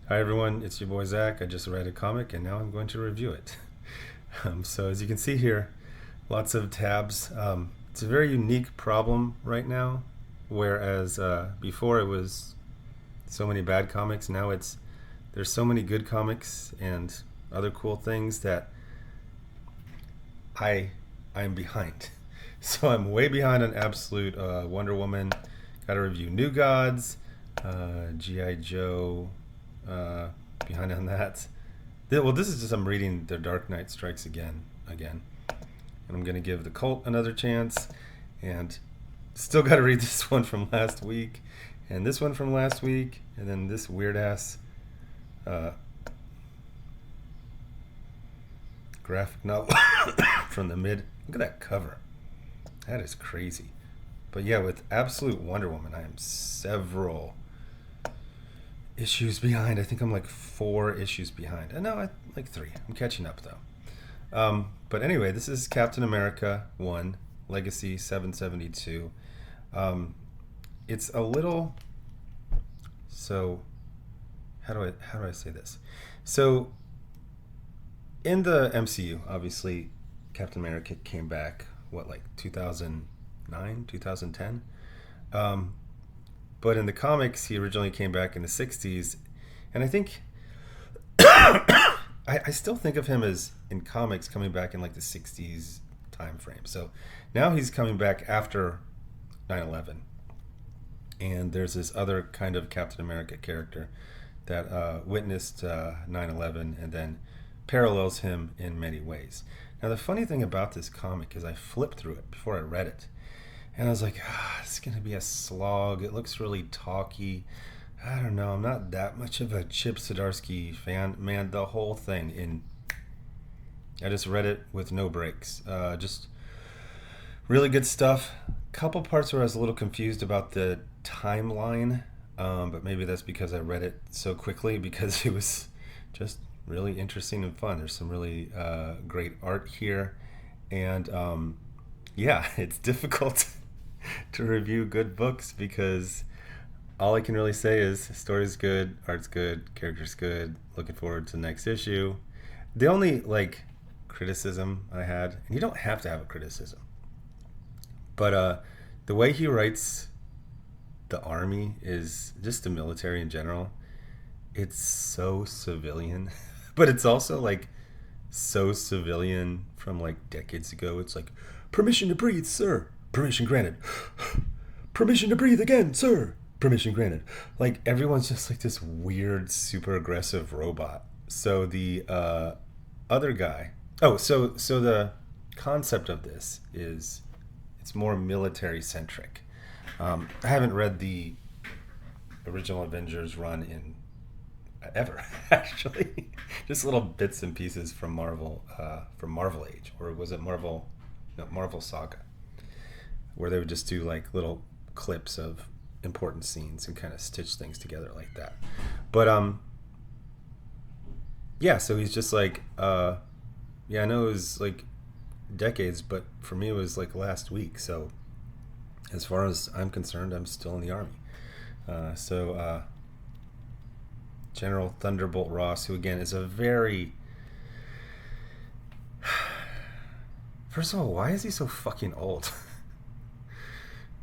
Hi everyone, it's your boy Zach. I just read a comic and now I'm going to review it. So as you can see here, lots of tabs. It's a very unique problem right now, whereas before it was so many bad comics. Now there's so many good comics and other cool things that I'm behind. So I'm way behind on Absolute Wonder Woman. Got to review New Gods, GI Joe. Behind on that. Well, this is just I'm reading The Dark Knight Strikes again, and I'm gonna give The Cult another chance, and still got to read this one from last week, and this one from last week, and then this weird ass uh, graphic novel from the mid. Look at that cover. That is crazy. But yeah, with Absolute Wonder Woman, I am several issues behind. I think I'm like 4 issues behind. No, like 3. I'm catching up though. But anyway, this is Captain America 1, Legacy 772. It's a little. So, how do I say this? So, in the MCU, obviously, Captain America came back. What, like 2009, 2010? But in the comics, he originally came back in the 60s. And I think, I still think of him as, in comics, coming back in like the 60s time frame. So now he's coming back after 9/11. And there's this other kind of Captain America character that witnessed 9/11 and then parallels him in many ways. Now, the funny thing about this comic is I flipped through it before I read it. And I was like, it's going to be a slog. It looks really talky. I don't know. I'm not that much of a Chip Zdarsky fan. Man, the whole thing. I just read it with no breaks. Just really good stuff. Couple parts where I was a little confused about the timeline. But maybe that's because I read it so quickly because it was just really interesting and fun. There's some really great art here. And yeah, it's difficult to review good books because all I can really say is story's good, art's good, character's good, looking forward to the next issue. The only like criticism I had, and you don't have to have a criticism, but the way he writes the army is just the military in general. It's so civilian, but it's also like so civilian from like decades ago. It's like, permission to breathe, sir. Permission granted. Permission to breathe again, sir. Permission granted. Like everyone's just like this weird, super aggressive robot. So the other guy. Oh, so the concept of this is it's more military centric. I haven't read the original Avengers run in ever actually. Just little bits and pieces from Marvel Age, or was it Marvel? No, Marvel Saga, where they would just do like little clips of important scenes and kind of stitch things together like that. But yeah, so he's just like yeah, I know it was like decades, but for me it was like last week. So as far as I'm concerned, I'm still in the army. So General Thunderbolt Ross, who again is a very. First of all, why is he so fucking old?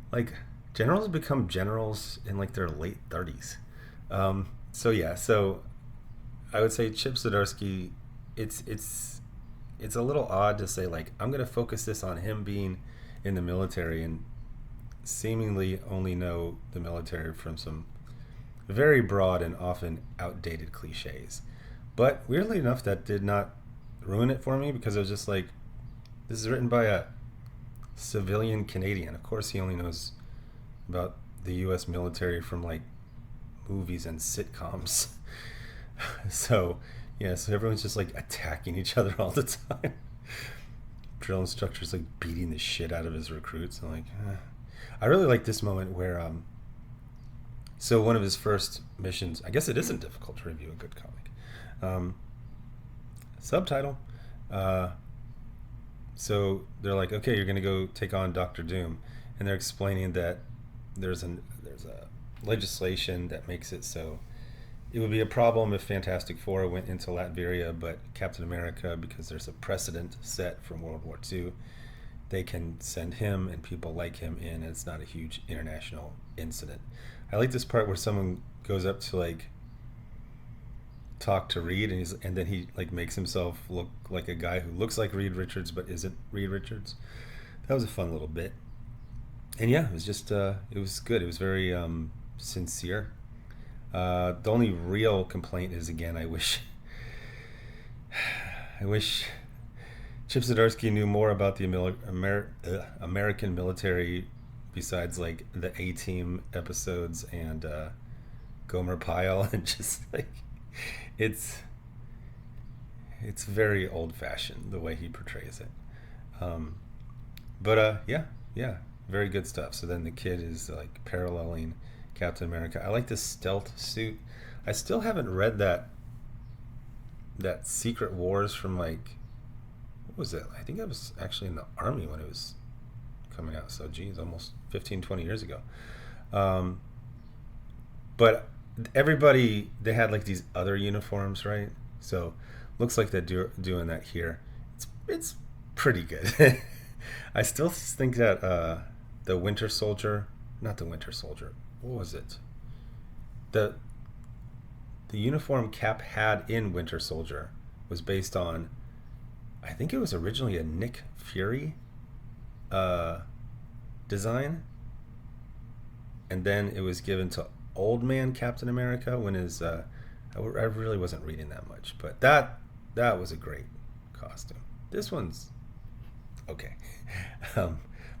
Like, generals become generals in like their late 30s. So yeah, so I would say Chip Zdarsky. It's a little odd to say like I'm gonna focus this on him being in the military and seemingly only know the military from some very broad and often outdated cliches. But weirdly enough, that did not ruin it for me because I was just like, this is written by a civilian Canadian. Of course, he only knows about the U.S. military from like movies and sitcoms. So, yeah, so everyone's just like attacking each other all the time. Drill instructor's like beating the shit out of his recruits. I'm like, I really like this moment where, so one of his first missions, I guess it isn't difficult to review a good comic. Subtitle. So they're like, okay, you're gonna go take on Doctor Doom, and they're explaining that there's a legislation that makes it so it would be a problem if Fantastic Four went into Latveria, but Captain America, because there's a precedent set from World War II, they can send him and people like him in, and it's not a huge international incident. I like this part where someone goes up to like talk to Reed, and then he like makes himself look like a guy who looks like Reed Richards but isn't Reed Richards. That was a fun little bit. And yeah, it was just it was good. It was very sincere. The only real complaint is, again, I wish Chip Zdarsky knew more about the American military besides like the A-Team episodes and Gomer Pyle, and just like it's very old-fashioned the way he portrays it. But yeah, very good stuff. So then the kid is like paralleling Captain America. I like this stealth suit. I still haven't read that Secret Wars from like, what was it? I think I was actually in the army when it was coming out. So geez, almost 15, 20 years ago. But everybody, they had like these other uniforms, right? So looks like they're doing that here. It's pretty good. I still think that the Winter Soldier, not the Winter Soldier, what was it? The uniform Cap had in Winter Soldier was based on, I think it was originally a Nick Fury design, and then it was given to Old Man Captain America when his I really wasn't reading that much, but that was a great costume. This one's okay.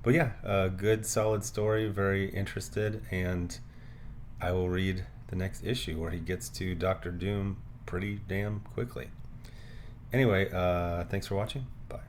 But yeah, good solid story, very interested, and I will read the next issue where he gets to Doctor Doom pretty damn quickly. Anyway, thanks for watching. Bye.